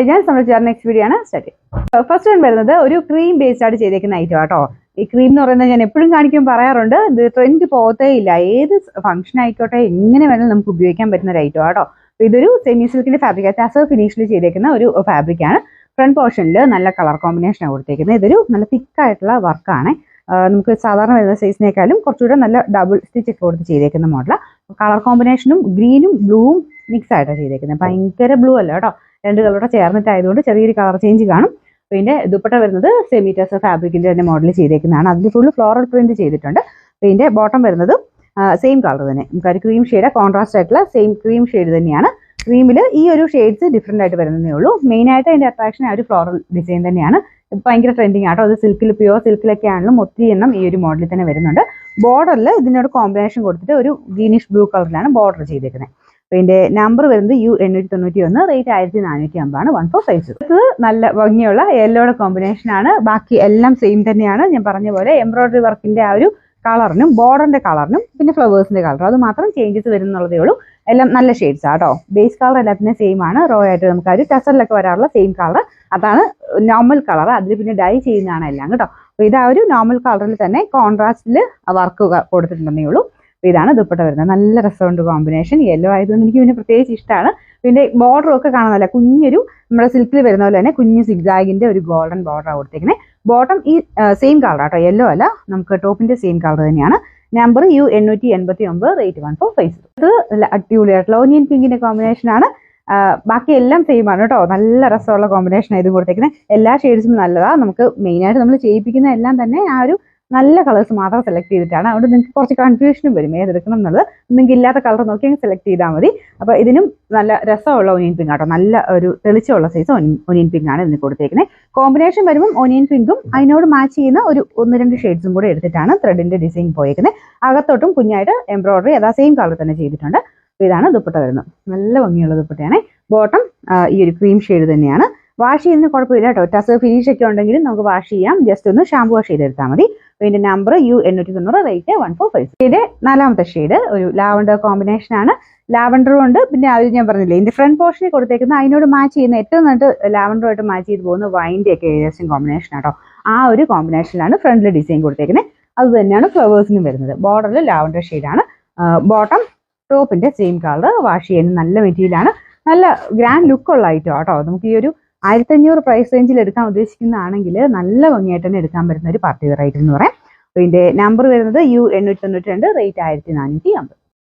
ഞാൻ സംബന്ധിച്ചാണ് next video ആണ് സ്റ്റാർട്ട് ചെയ്യുന്നത്. ഫസ്റ്റ് വൺ വരുന്നത് ഒരു ക്രീം ബേസ്ഡ് ആയിട്ട് ചെയ്തേക്കുന്ന ഐറ്റം ആട്ടോ. ഈ ക്രീം എന്ന് പറയുന്നത് ഞാൻ എപ്പോഴും കാണിക്കുമ്പോൾ പറയാറുണ്ട്, ഇത് ട്രെൻഡ് പോകത്തേ ഇല്ല. ഏത് ഫംഗ്ഷൻ ആയിക്കോട്ടെ എങ്ങനെ വേണമെങ്കിലും നമുക്ക് ഉപയോഗിക്കാൻ പറ്റുന്ന ഒരു ഐറ്റം ആട്ടോ. ഇതൊരു സെമി സിൽക്കിന്റെ ഫാബ്രിക് ടസർ ഫിനിഷിൽ ചെയ്തേക്കുന്ന ഒരു ഫാബ്രിക് ആണ്. ഫ്രണ്ട് പോർഷനിൽ നല്ല കളർ കോമ്പിനേഷനാണ് കൊടുത്തേക്കുന്നത്. ഇതൊരു നല്ല തിക്കായിട്ടുള്ള വർക്കാണ്. നമുക്ക് സാധാരണ വരുന്ന സൈസിനേക്കാളും കുറച്ചുകൂടെ നല്ല ഡബിൾ സ്റ്റിച്ച് ഒക്കെ കൊടുത്ത് ചെയ്തേക്കുന്ന മോഡലാണ്. കളർ കോമ്പിനേഷനും ഗ്രീനും ബ്ലൂവും മിക്സ് ആയിട്ടാണ് ചെയ്തേക്കുന്നത്. ഭയങ്കര ബ്ലൂ അല്ല കേട്ടോ, രണ്ട് കളറൂടെ ചേർന്നിട്ടായതുകൊണ്ട് ചെറിയൊരു കളർ ചേഞ്ച് കാണും. പിന്നെ ദുപ്പട്ട വരുന്നത് സെമി ടസർ ഫാബ്രിക്കിന്റെ തന്നെ മോഡൽ ചെയ്തേക്കുന്നതാണ്. അതിൽ ഫുള്ള് ഫ്ലോറൽ പ്രിന്റ് ചെയ്തിട്ടുണ്ട്. പിന്നെ ബോട്ടം വരുന്നത് സെയിം കളർ തന്നെ, നമുക്കൊരു ക്രീം ഷെയ്ഡ് കോൺട്രാസ്റ്റ് ആയിട്ടുള്ള സെയിം ക്രീം ഷെയ്ഡ് തന്നെയാണ്. ക്രീമിൽ ഈ ഒരു ഷെയ്ഡ്സ് ഡിഫറെൻ്റ് ആയിട്ട് വരുന്നതേ ഉള്ളൂ. മെയിനായിട്ട് അതിൻ്റെ അട്രാക്ഷൻ ആ ഒരു ഫ്ലോറൽ ഡിസൈൻ തന്നെയാണ്. ഭയങ്കര ട്രെൻഡിങ് ആട്ടോ. അത് സിൽക്കിൽ പ്യുവർ സിൽക്കിലൊക്കെ ആണെങ്കിലും ഒത്തിരി എണ്ണം ഈ ഒരു മോഡലിൽ തന്നെ വരുന്നുണ്ട്. ബോർഡറിൽ ഇതിനോട് കോമ്പിനേഷൻ കൊടുത്തിട്ട് ഒരു ഗ്രീനിഷ് ബ്ലൂ കളറിലാണ് ബോർഡർ ചെയ്തേക്കുന്നത്. പിന്നെ നമ്പർ വരുന്നത് U891, റേറ്റ് 1450 14 സൈസ്. ഇത് നല്ല ഭംഗിയുള്ള യെല്ലോയുടെ കോമ്പിനേഷൻ ആണ്. ബാക്കി എല്ലാം സെയിം തന്നെയാണ്. ഞാൻ പറഞ്ഞ പോലെ എംബ്രോയിഡറി വർക്കിന്റെ ആ ഒരു കളറിനും ബോർഡറിന്റെ കളറിനും പിന്നെ ഫ്ലവേഴ്സിന്റെ കളറും അത് മാത്രം ചേഞ്ചസ് വരുന്നുള്ളതേ ഉള്ളൂ. എല്ലാം നല്ല ഷെയ്ഡ്സ് ആട്ടോ. ബേസ് കളർ എല്ലാത്തിനും സെയിം ആണ്. റോ ആയിട്ട് നമുക്ക് ആ ഒരു ടസറിലൊക്കെ വരാറുള്ള സെയിം കളർ, അതാണ് നോർമൽ കളർ. അതിൽ പിന്നെ ഡൈ ചെയ്യുന്നതാണ് എല്ലാം കേട്ടോ. അപ്പോൾ ഇത് ആ ഒരു നോർമൽ കളറിൽ തന്നെ കോൺട്രാസ്റ്റിൽ വർക്ക് കൊടുത്തിട്ടുണ്ടെന്നേ ഉള്ളൂ. അപ്പോൾ ഇതാണ് ദുപ്പട്ട വരുന്നത്. നല്ല രസമുണ്ട് കോമ്പിനേഷൻ. യെല്ലോ ആയതുകൊണ്ട് എനിക്ക് പിന്നെ പ്രത്യേകിച്ച് ഇഷ്ടമാണ്. പിന്നെ ബോർഡറും ഒക്കെ കാണാനല്ല, കുഞ്ഞൊരു നമ്മുടെ സിൽക്കിൽ വരുന്ന പോലെ തന്നെ കുഞ്ഞ് സിഗ്സാഗിന്റെ ഒരു ഗോൾഡൻ ബോർഡറാണ് കൊടുത്തേക്കുന്നത്. ബോട്ടം ഈ സെയിം കളർ ആട്ടോ, യെല്ലോ അല്ല, നമുക്ക് ടോപ്പിന്റെ സെയിം കളർ തന്നെയാണ്. നമ്പർ U889, റേറ്റ് 14 ഇത് നല്ല അടിപൊളിയായിട്ടുള്ള ഓനിയൻ പിങ്കിന്റെ കോമ്പിനേഷൻ ആണ്. ബാക്കി എല്ലാം സെയിം ആണ് കേട്ടോ. നല്ല രസമുള്ള കോമ്പിനേഷൻ ആയത് കൊടുത്തേക്കുന്നത്. എല്ലാ ഷെയ്ഡ്സും നല്ലതാണ്. നമുക്ക് മെയിനായിട്ട് നമ്മൾ ചെയ്യിപ്പിക്കുന്ന എല്ലാം തന്നെ ആ ഒരു നല്ല കളേഴ്സ് മാത്രം സെലക്ട് ചെയ്തിട്ടാണ്. അതുകൊണ്ട് നിങ്ങൾക്ക് കുറച്ച് കൺഫ്യൂഷനും വരും ഏതെടുക്കണം എന്നുള്ളത്. നിങ്ങൾക്ക് ഇല്ലാത്ത കളർ നോക്കി സെലക്ട് ചെയ്താൽ മതി. അപ്പോൾ ഇതിനും നല്ല രസമുള്ള ഒനിയൻ പിങ്ക് ആട്ടോ. നല്ല ഒരു തെളിച്ചമുള്ള സൈസ് ഒനിയൻ പിങ്ക് ആണ് ഇതിന് കൊടുത്തേക്കുന്നത്. കോമ്പിനേഷൻ വരുമ്പം ഒനിയൻ പിങ്കും അതിനോട് മാച്ച് ചെയ്യുന്ന ഒരു 1-2 ഷെയ്ഡ്സും കൂടെ എടുത്തിട്ടാണ് ത്രെഡിന്റെ ഡിസൈൻ പോയേക്കുന്നത്. അകത്തോട്ടും കുഞ്ഞായിട്ട് എംബ്രോയിഡറി അതാ സെയിം കളർ തന്നെ ചെയ്തിട്ടുണ്ട്. അപ്പോൾ ഇതാണ് ദുപ്പട്ട വരുന്നത്. നല്ല ഭംഗിയുള്ള ദുപ്പട്ടയാണ്. ബോട്ടം ഈ ഒരു ക്രീം ഷെയ്ഡ് തന്നെയാണ്. വാഷ് ചെയ്യുന്നതിന് കുഴപ്പമില്ല കേട്ടോ. ടസർ ഫിനിഷ് ഒക്കെ ഉണ്ടെങ്കിലും നമുക്ക് വാഷ് ചെയ്യാം. ജസ്റ്റ് ഒന്ന് ഷാമ്പു വാഷ് ചെയ്തെടുത്താൽ മതി. പിന്നെ നമ്പർ U890, റേറ്റ് 14 ഇതിന്റെ 4ാമത്തെ ഷെയ്ഡ് ഒരു ലാവണ്ടർ കോമ്പിനേഷൻ ആണ്. ലാവണ്ടറും ഉണ്ട്, പിന്നെ അത് ഞാൻ പറഞ്ഞില്ലേ ഇതിന്റെ ഫ്രണ്ട് പോർഷനിൽ കൊടുത്തേക്കുന്ന അതിനോട് മാച്ച് ചെയ്യുന്ന ഏറ്റവും നന്നായിട്ട് ലാവണ്ടറുമായിട്ട് മാച്ച് ചെയ്ത് പോകുന്ന വൈൻ്റെ ഒക്കെ ഏകദേശം കോമ്പിനേഷൻ ആട്ടോ. ആ ഒരു കോമ്പിനേഷനിലാണ് ഫ്രണ്ടിൽ ഡിസൈൻ കൊടുത്തേക്കുന്നത്. അത് തന്നെയാണ് ഫ്ലവേഴ്സിനും വരുന്നത്. ബോർഡറിൽ ലാവണ്ടർ ഷെയ്ഡാണ്. ബോട്ടം ടോപ്പിന്റെ സെയിം കളർ. വാഷ് ചെയ്യുന്ന നല്ല മെറ്റീരിയലാണ്. നല്ല ഗ്രാൻഡ് ലുക്കുള്ള ഐറ്റം ആട്ടോ. നമുക്ക് ഈ ഒരു 1500 പ്രൈസ് റേഞ്ചിൽ എടുക്കാൻ ഉദ്ദേശിക്കുന്നതാണെങ്കിൽ നല്ല ഭംഗിയായിട്ട് തന്നെ എടുക്കാൻ പറ്റുന്ന ഒരു പാർട്ടി വെയർ ഐറ്റം എന്ന് പറയാം. ഇതിന്റെ നമ്പർ വരുന്നത് U892, റേറ്റ് 1450.